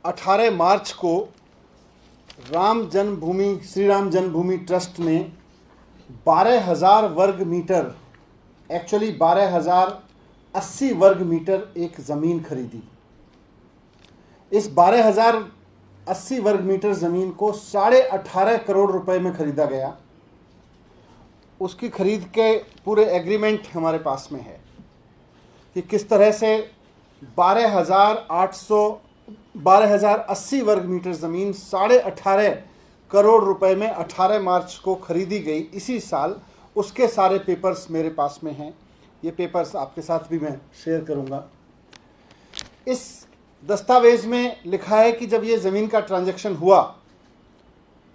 18 मार्च को श्री राम जन्मभूमि ट्रस्ट ने 12,000 वर्ग मीटर, एक्चुअली 12,080 वर्ग मीटर एक ज़मीन खरीदी। इस 12,080 वर्ग मीटर ज़मीन को 18.5 करोड़ रुपए में खरीदा गया। उसकी खरीद के पूरे एग्रीमेंट हमारे पास में है कि किस तरह से 12,080 वर्ग मीटर ज़मीन 18.5 करोड़ रुपए में 18 मार्च को खरीदी गई इसी साल। उसके सारे पेपर्स मेरे पास में हैं। ये पेपर्स आपके साथ भी मैं शेयर करूंगा। इस दस्तावेज में लिखा है कि जब ये ज़मीन का ट्रांजैक्शन हुआ,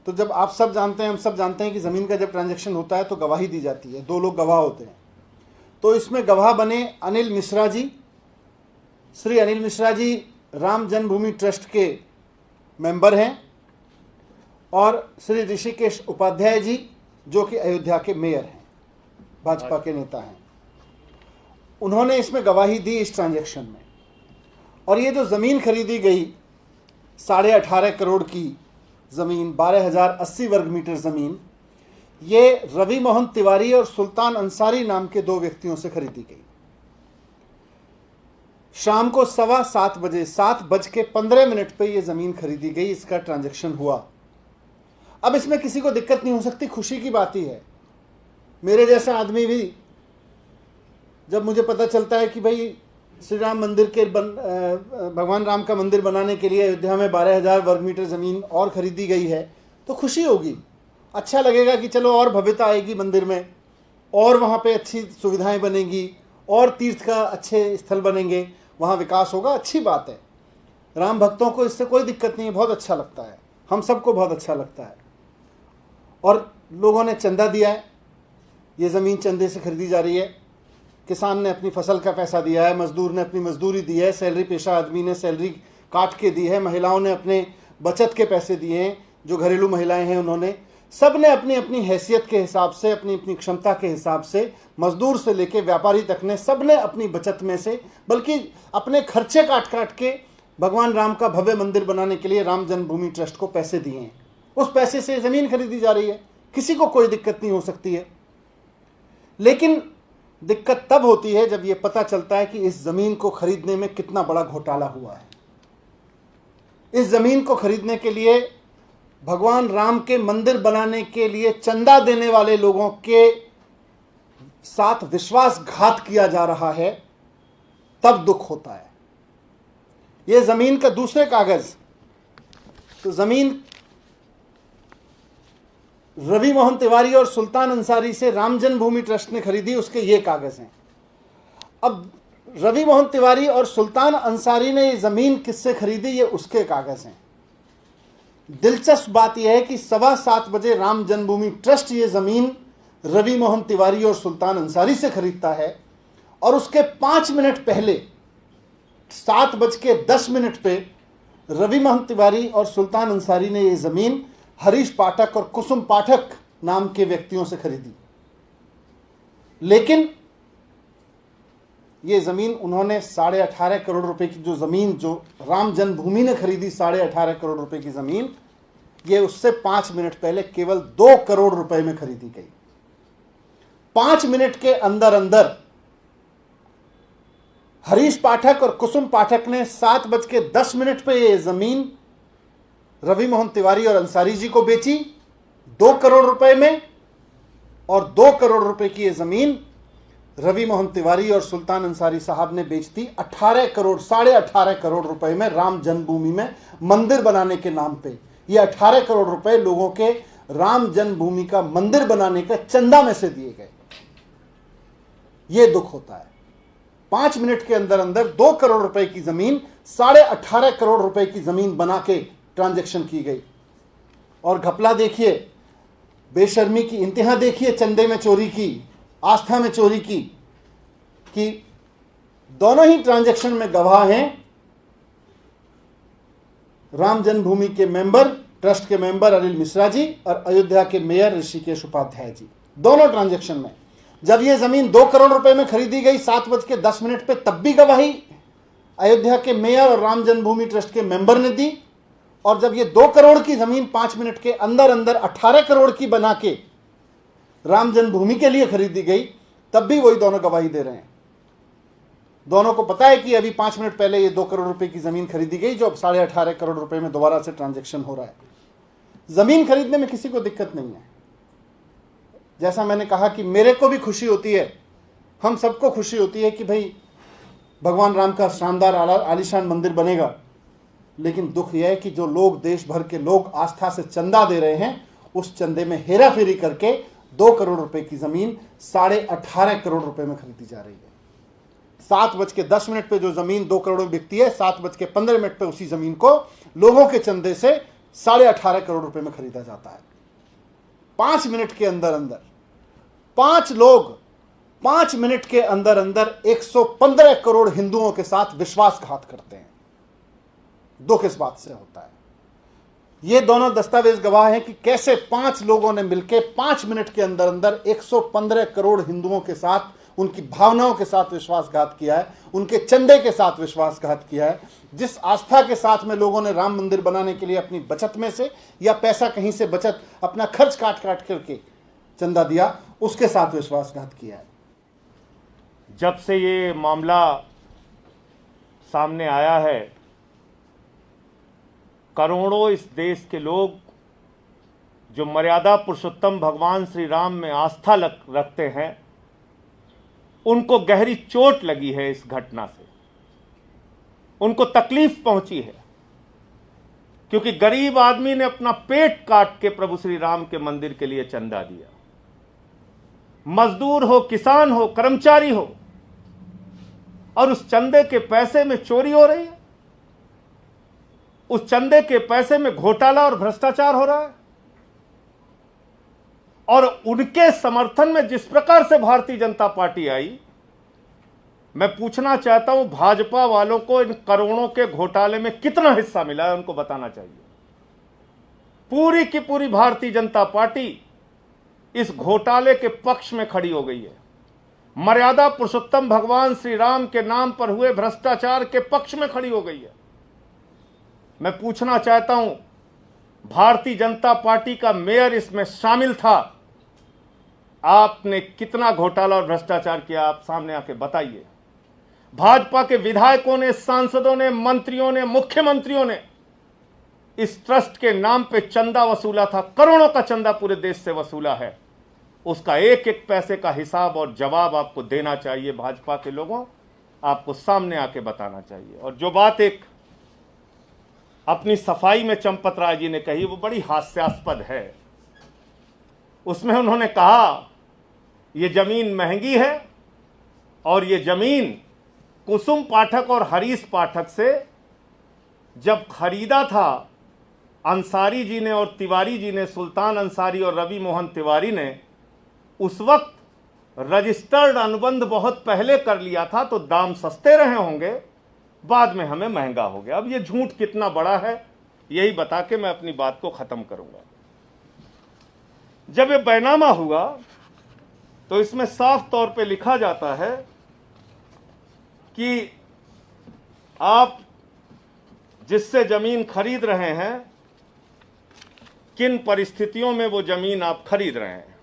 तो जब आप सब जानते हैं, हम सब जानते हैं कि ज़मीन का जब ट्रांजैक्शन होता है तो गवाही दी जाती है, 2 लोग गवाह होते हैं। तो इसमें गवाह बने अनिल मिश्रा जी। श्री अनिल मिश्रा जी राम जन्मभूमि ट्रस्ट के मेंबर हैं, और श्री ऋषिकेश उपाध्याय जी जो कि अयोध्या के मेयर हैं, भाजपा के नेता हैं। उन्होंने इसमें गवाही दी इस ट्रांजैक्शन में। और ये जो ज़मीन खरीदी गई 18.5 करोड़ की ज़मीन, 12,080 वर्ग मीटर ज़मीन, ये रवि मोहन तिवारी और सुल्तान अंसारी नाम के 2 व्यक्तियों से खरीदी गई। शाम को 7:15 बजे 7:15 पे ये ज़मीन खरीदी गई। इसका ट्रांजैक्शन हुआ। अब इसमें किसी को दिक्कत नहीं हो सकती, खुशी की बात ही है। मेरे जैसा आदमी भी जब मुझे पता चलता है कि भाई श्री राम मंदिर के भगवान राम का मंदिर बनाने के लिए अयोध्या में 12,000 वर्ग मीटर ज़मीन और खरीदी गई है, तो खुशी होगी, अच्छा लगेगा कि चलो और भव्यता आएगी मंदिर में, और वहाँ पे अच्छी सुविधाएं बनेंगी, और तीर्थ का अच्छे स्थल बनेंगे, वहाँ विकास होगा। अच्छी बात है, राम भक्तों को इससे कोई दिक्कत नहीं है, बहुत अच्छा लगता है, हम सबको बहुत अच्छा लगता है। और लोगों ने चंदा दिया है, ये ज़मीन चंदे से खरीदी जा रही है। किसान ने अपनी फसल का पैसा दिया है, मजदूर ने अपनी मजदूरी दी है, सैलरी पेशा आदमी ने सैलरी काट के दी है, महिलाओं ने अपने बचत के पैसे दिए हैं, जो घरेलू महिलाएं हैं उन्होंने, सब ने अपनी अपनी हैसियत के हिसाब से, अपनी अपनी क्षमता के हिसाब से, मजदूर से लेके व्यापारी तक ने, सब ने अपनी बचत में से, बल्कि अपने खर्चे काट काट के भगवान राम का भव्य मंदिर बनाने के लिए राम जन्मभूमि ट्रस्ट को पैसे दिए हैं। उस पैसे से ज़मीन खरीदी जा रही है, किसी को कोई दिक्कत नहीं हो सकती है। लेकिन दिक्कत तब होती है जब ये पता चलता है कि इस ज़मीन को खरीदने में कितना बड़ा घोटाला हुआ है। इस ज़मीन को खरीदने के लिए, भगवान राम के मंदिर बनाने के लिए चंदा देने वाले लोगों के साथ विश्वासघात किया जा रहा है, तब दुख होता है। यह ज़मीन का दूसरे कागज़, तो ज़मीन रवि मोहन तिवारी और सुल्तान अंसारी से राम जन्मभूमि ट्रस्ट ने खरीदी, उसके ये कागज़ हैं। अब रवि मोहन तिवारी और सुल्तान अंसारी ने ये ज़मीन किससे खरीदी, ये उसके कागज़ हैं। दिलचस्प बात यह है कि 7:15 बजे राम जन्मभूमि ट्रस्ट ये ज़मीन रवि मोहन तिवारी और सुल्तान अंसारी से खरीदता है, और उसके 5 मिनट पहले 7:10 पे रवि मोहन तिवारी और सुल्तान अंसारी ने ये ज़मीन हरीश पाठक और कुसुम पाठक नाम के व्यक्तियों से खरीदी। लेकिन ये ज़मीन उन्होंने 18.5 करोड़ रुपए की जो ज़मीन जो राम जन्मभूमि ने खरीदी, 18.5 करोड़ रुपए की ज़मीन, ये उससे 5 मिनट पहले केवल 2 करोड़ रुपए में खरीदी गई। 5 मिनट के अंदर अंदर हरीश पाठक और कुसुम पाठक ने 7:10 पे ये ज़मीन रवि मोहन तिवारी और अंसारी जी को बेची 2 करोड़ रुपए में, और 2 करोड़ रुपए की ये ज़मीन रवि मोहन तिवारी और सुल्तान अंसारी साहब ने बेच दी 18.5 करोड़ रुपए में राम जन्मभूमि में मंदिर बनाने के नाम पे। ये 18 करोड़ रुपए लोगों के राम जन्मभूमि का मंदिर बनाने का चंदा में से दिए गए। ये दुख होता है। 5 मिनट के अंदर अंदर 2 करोड़ रुपए की ज़मीन 18.5 करोड़ रुपए की ज़मीन बना के ट्रांजैक्शन की गई। और घपला देखिए, बेशर्मी की इंतहा देखिए, चंदे में चोरी की, आस्था में चोरी की, कि दोनों ही ट्रांजैक्शन में गवाह हैं राम जन्मभूमि के मेंबर, ट्रस्ट के मेंबर अनिल मिश्रा जी और अयोध्या के मेयर ऋषिकेश उपाध्याय जी। दोनों ट्रांजैक्शन में जब यह जमीन 2 करोड़ रुपए में खरीदी गई 7:10 पे, तब भी गवाही अयोध्या के मेयर और राम जन्मभूमि ट्रस्ट के मेंबर ने दी, और जब ये 2 करोड़ की जमीन 5 मिनट के अंदर अंदर 18 करोड़ की बना के राम जन्मभूमि के लिए खरीदी गई, तब भी वही दोनों गवाही दे रहे हैं। दोनों को पता है कि अभी 5 मिनट पहले ये 2 करोड़ रुपए की जमीन खरीदी गई, जो अब 18.5 करोड़ रुपए में दोबारा से ट्रांजैक्शन हो रहा है। जमीन खरीदने में किसी को दिक्कत नहीं है। जैसा मैंने कहा कि मेरे को भी खुशी होती है, हम सबको खुशी होती है कि भाई भगवान राम का शानदार आलीशान मंदिर बनेगा, लेकिन दुख यह है कि जो लोग, देश भर के लोग आस्था से चंदा दे रहे हैं, उस चंदे में हेरा फेरी करके 2 करोड़ रुपए की जमीन 18.5 करोड़ रुपए में खरीदी जा रही है। 7:10 पे जो जमीन 2 करोड़ में बिकती है, 7:15 पे उसी जमीन को लोगों के चंदे से 18.5 करोड़ रुपए में खरीदा जाता है। 5 मिनट के अंदर अंदर 5 लोग 5 मिनट के अंदर अंदर 115 करोड़ हिंदुओं के साथ विश्वासघात करते हैं। दुख इस बात से होता है। ये दोनों दस्तावेज गवाह हैं कि कैसे 5 लोगों ने मिलकर 5 मिनट के अंदर अंदर 115 करोड़ हिंदुओं के साथ, उनकी भावनाओं के साथ विश्वासघात किया है, उनके चंदे के साथ विश्वासघात किया है। जिस आस्था के साथ में लोगों ने राम मंदिर बनाने के लिए अपनी बचत में से या पैसा कहीं से बचत अपना खर्च काट काट करके चंदा दिया, उसके साथ विश्वासघात किया है। जब से ये मामला सामने आया है, करोड़ों इस देश के लोग जो मर्यादा पुरुषोत्तम भगवान श्री राम में आस्था रखते हैं, उनको गहरी चोट लगी है इस घटना से, उनको तकलीफ पहुंची है, क्योंकि गरीब आदमी ने अपना पेट काट के प्रभु श्री राम के मंदिर के लिए चंदा दिया। मजदूर हो, किसान हो, कर्मचारी हो, और उस चंदे के पैसे में चोरी हो रही है, उस चंदे के पैसे में घोटाला और भ्रष्टाचार हो रहा है। और उनके समर्थन में जिस प्रकार से भारतीय जनता पार्टी आई, मैं पूछना चाहता हूं भाजपा वालों को इन करोड़ों के घोटाले में कितना हिस्सा मिला है, उनको बताना चाहिए। पूरी की पूरी भारतीय जनता पार्टी इस घोटाले के पक्ष में खड़ी हो गई है। मर्यादा पुरुषोत्तम भगवान श्री राम के नाम पर हुए भ्रष्टाचार के पक्ष में खड़ी हो गई है। मैं पूछना चाहता हूं, भारतीय जनता पार्टी का मेयर इसमें शामिल था, आपने कितना घोटाला और भ्रष्टाचार किया, आप सामने आके बताइए। भाजपा के विधायकों ने, सांसदों ने, मंत्रियों ने, मुख्यमंत्रियों ने इस ट्रस्ट के नाम पे चंदा वसूला था, करोड़ों का चंदा पूरे देश से वसूला है। उसका एक एक पैसे का हिसाब और जवाब आपको देना चाहिए। भाजपा के लोगों, आपको सामने आके बताना चाहिए। और जो बात एक अपनी सफाई में चंपत राय जी ने कही, वो बड़ी हास्यास्पद है। उसमें उन्होंने कहा ये जमीन महंगी है, और ये जमीन कुसुम पाठक और हरीश पाठक से जब खरीदा था अंसारी जी ने और तिवारी जी ने, सुल्तान अंसारी और रवि मोहन तिवारी ने, उस वक्त रजिस्टर्ड अनुबंध बहुत पहले कर लिया था, तो दाम सस्ते रहे होंगे, बाद में हमें महंगा हो गया। अब ये झूठ कितना बड़ा है, यही बता के मैं अपनी बात को खत्म करूंगा। जब ये बैनामा हुआ तो इसमें साफ तौर पे लिखा जाता है कि आप जिससे जमीन खरीद रहे हैं, किन परिस्थितियों में वो जमीन आप खरीद रहे हैं।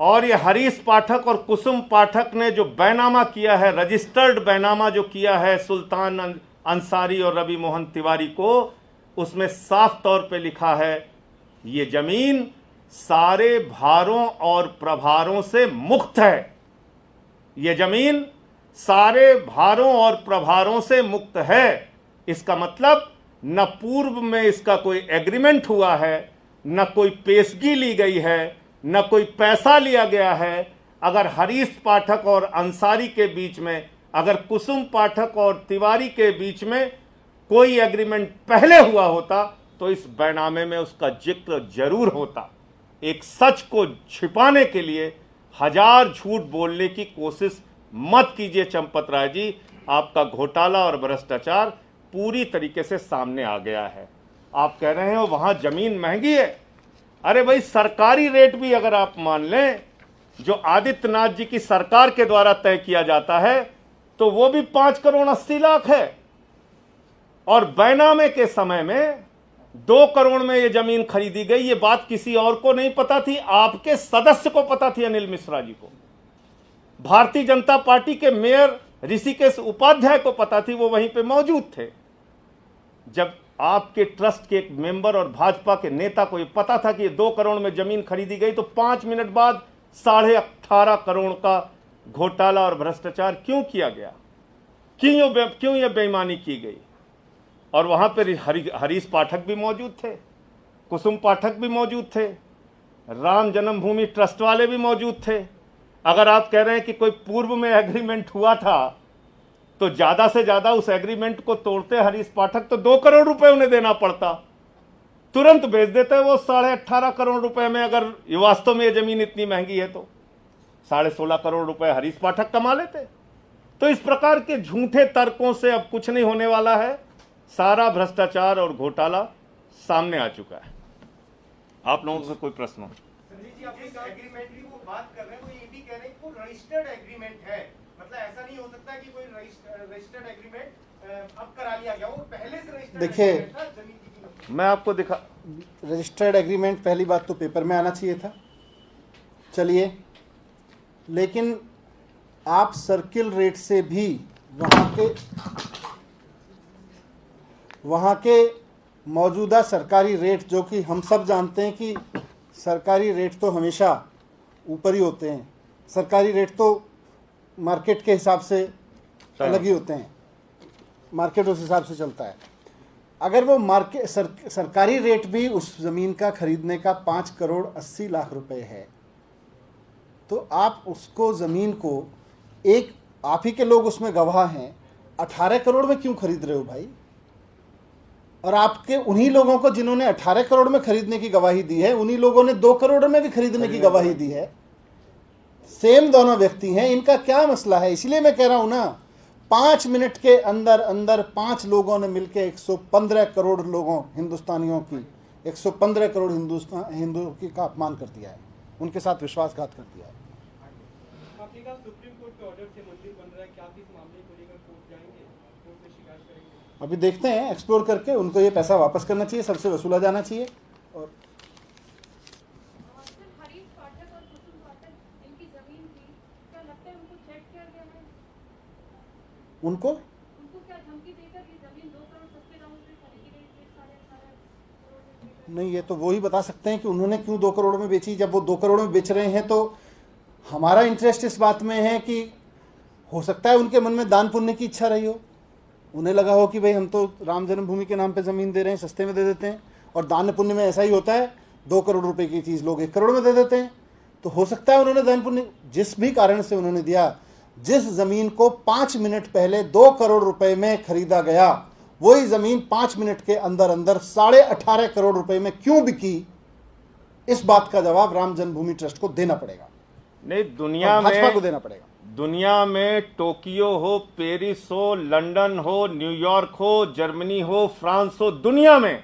और ये हरीश पाठक और कुसुम पाठक ने जो बैनामा किया है, रजिस्टर्ड बैनामा जो किया है सुल्तान अंसारी और रवि मोहन तिवारी को, उसमें साफ तौर पे लिखा है ये जमीन सारे भारों और प्रभारों से मुक्त है। ये जमीन सारे भारों और प्रभारों से मुक्त है। इसका मतलब न पूर्व में इसका कोई एग्रीमेंट हुआ है, न कोई पेशगी ली गई है, न कोई पैसा लिया गया है। अगर हरीश पाठक और अंसारी के बीच में, अगर कुसुम पाठक और तिवारी के बीच में कोई एग्रीमेंट पहले हुआ होता तो इस बैनामे में उसका जिक्र जरूर होता। एक सच को छिपाने के लिए हजार झूठ बोलने की कोशिश मत कीजिए चंपत राय जी। आपका घोटाला और भ्रष्टाचार पूरी तरीके से सामने आ गया है। आप कह रहे हो वहां जमीन महंगी है। अरे भाई, सरकारी रेट भी अगर आप मान लें, जो आदित्यनाथ जी की सरकार के द्वारा तय किया जाता है, तो वो भी 5 करोड़ 80 लाख है। और बैनामे के समय में 2 करोड़ में ये जमीन खरीदी गई। ये बात किसी और को नहीं पता थी, आपके सदस्य को पता थी, अनिल मिश्रा जी को। भारतीय जनता पार्टी के मेयर ऋषिकेश उपाध्याय को पता थी, वो वहीं पे मौजूद थे। जब आपके ट्रस्ट के एक मेंबर और भाजपा के नेता को ये पता था कि ये 2 करोड़ में जमीन खरीदी गई, तो 5 मिनट बाद 18.5 करोड़ का घोटाला और भ्रष्टाचार क्यों किया गया, क्यों ये बेईमानी की गई। और वहां पर हरीश पाठक भी मौजूद थे, कुसुम पाठक भी मौजूद थे, राम जन्मभूमि ट्रस्ट वाले भी मौजूद थे। अगर आप कह रहे हैं कि कोई पूर्व में एग्रीमेंट हुआ था, तो ज्यादा से ज्यादा उस एग्रीमेंट को तोड़ते हरीश पाठक तो 2 करोड़ रुपए उन्हें देना पड़ता, तुरंत बेच देते वो 18.5 करोड़ रुपए में। अगर वास्तव में ये जमीन इतनी महंगी है तो 16.5 करोड़ रुपए हरीश पाठक कमा लेते। तो इस प्रकार के झूठे तर्कों से अब कुछ नहीं होने वाला है। सारा भ्रष्टाचार और घोटाला सामने आ चुका है। आप लोगों से कोई प्रश्न हो? संजीव जी, आप इस एग्रीमेंट की वो बात कर रहे हैं, वो ये भी कह रहे हैं कि वो रजिस्टर्ड एग्रीमेंट है। मतलब ऐसा नहीं हो सकता कि कोई रजिस्टर्ड एग्रीमेंट अब करा लिया गया, वो पहले से रजिस्टर्ड देखिए, था जमीन की कीमत। मैं आपको दिखा, रजिस्टर्ड एग्रीमेंट पहली बात तो पेपर में आना चाहिए था, चलिए, लेकिन आप सर्किल रेट से भी वहाँ के मौजूदा सरकारी रेट, जो कि हम सब जानते हैं कि सरकारी रेट तो हमेशा ऊपर ही होते हैं, सरकारी रेट तो मार्केट के हिसाब से अलग ही होते हैं, मार्केट उस हिसाब से चलता है। अगर वो मार्केट सरकारी रेट भी उस ज़मीन का खरीदने का 5 करोड़ 80 लाख रुपए है, तो आप उसको ज़मीन को, एक आप ही के लोग उसमें गवाह हैं, 18 करोड़ में क्यों खरीद रहे हो भाई? और आपके उन्हीं लोगों को जिन्होंने 18 करोड़ में खरीदने की गवाही दी है, उन्हीं लोगों ने 2 करोड़ में भी खरीदने की गवाही दी है। सेम दोनों व्यक्ति हैं, इनका क्या मसला है? इसलिए मैं कह रहा हूं ना, 5 मिनट के अंदर अंदर 5 लोगों ने मिलकर 115 करोड़ लोगों, हिंदुस्तानियों की 115 करोड़ हिंदुओं की का अपमान कर दिया है, उनके साथ विश्वासघात कर दिया है। सुप्रीम कोर्ट के ऑर्डर से मंदिर बन रहा है, क्या आप इस मामले को लेकर कोर्ट जाएंगे, कोर्ट में शिकायत करेंगे? अभी देखते हैं, एक्सप्लोर करके उनको ये पैसा वापस करना चाहिए, सबसे वसूला जाना चाहिए। और हरीश पाठक और कुसुम पाठक इनकी जमीन थी, क्या लगता है उनको चेक किया गया है? उनको क्या धमकी देकर ये जमीन 2 करोड़ सस्ते दामों में खरीदी गई थी? 18.5 नहीं, ये तो वो ही बता सकते हैं कि उन्होंने क्यों 2 करोड़ में बेची। जब वो 2 करोड़ में बेच रहे हैं, तो हमारा इंटरेस्ट इस बात में है कि हो सकता है उनके मन में दान पुण्य की इच्छा रही हो, उन्हें लगा हो कि भाई हम तो राम जन्मभूमि के नाम पे ज़मीन दे रहे हैं, सस्ते में दे देते हैं। और दान पुण्य में ऐसा ही होता है, 2 करोड़ रुपए की चीज़ लोग 1 करोड़ में दे देते हैं। तो हो सकता है उन्होंने दान पुण्य जिस भी कारण से उन्होंने दिया, जिस ज़मीन को 5 मिनट पहले 2 करोड़ रुपए में खरीदा गया, वही ज़मीन 5 मिनट के अंदर अंदर 18.5 करोड़ रुपए में क्यों बिकी, इस बात का जवाब राम जन्मभूमि ट्रस्ट को देना पड़ेगा। नहीं, दुनिया में भाजपा को देना पड़ेगा। दुनिया में टोक्यो हो, पेरिस हो, लंदन हो, न्यूयॉर्क हो, जर्मनी हो, फ्रांस हो, दुनिया में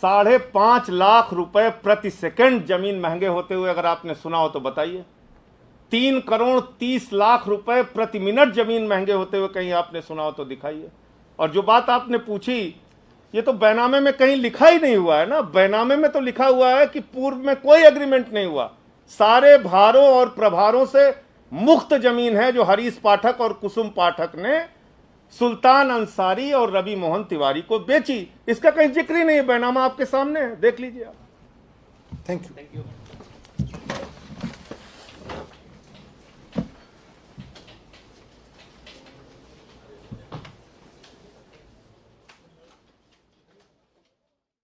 5.5 लाख रुपए प्रति सेकंड जमीन महंगे होते हुए अगर आपने सुना हो तो बताइए। 3 करोड़ 30 लाख रुपए प्रति मिनट जमीन महंगे होते हुए कहीं आपने सुना हो तो दिखाइए। और जो बात आपने पूछी, ये तो बैनामे में कहीं लिखा ही नहीं हुआ है ना। बैनामे में तो लिखा हुआ है कि पूर्व में कोई एग्रीमेंट नहीं हुआ, सारे भारों और प्रभारों से मुक्त जमीन है जो हरीश पाठक और कुसुम पाठक ने सुल्तान अंसारी और रवि मोहन तिवारी को बेची। इसका कहीं जिक्र ही नहीं है, बैनामा आपके सामने है, देख लीजिए आप। Thank you.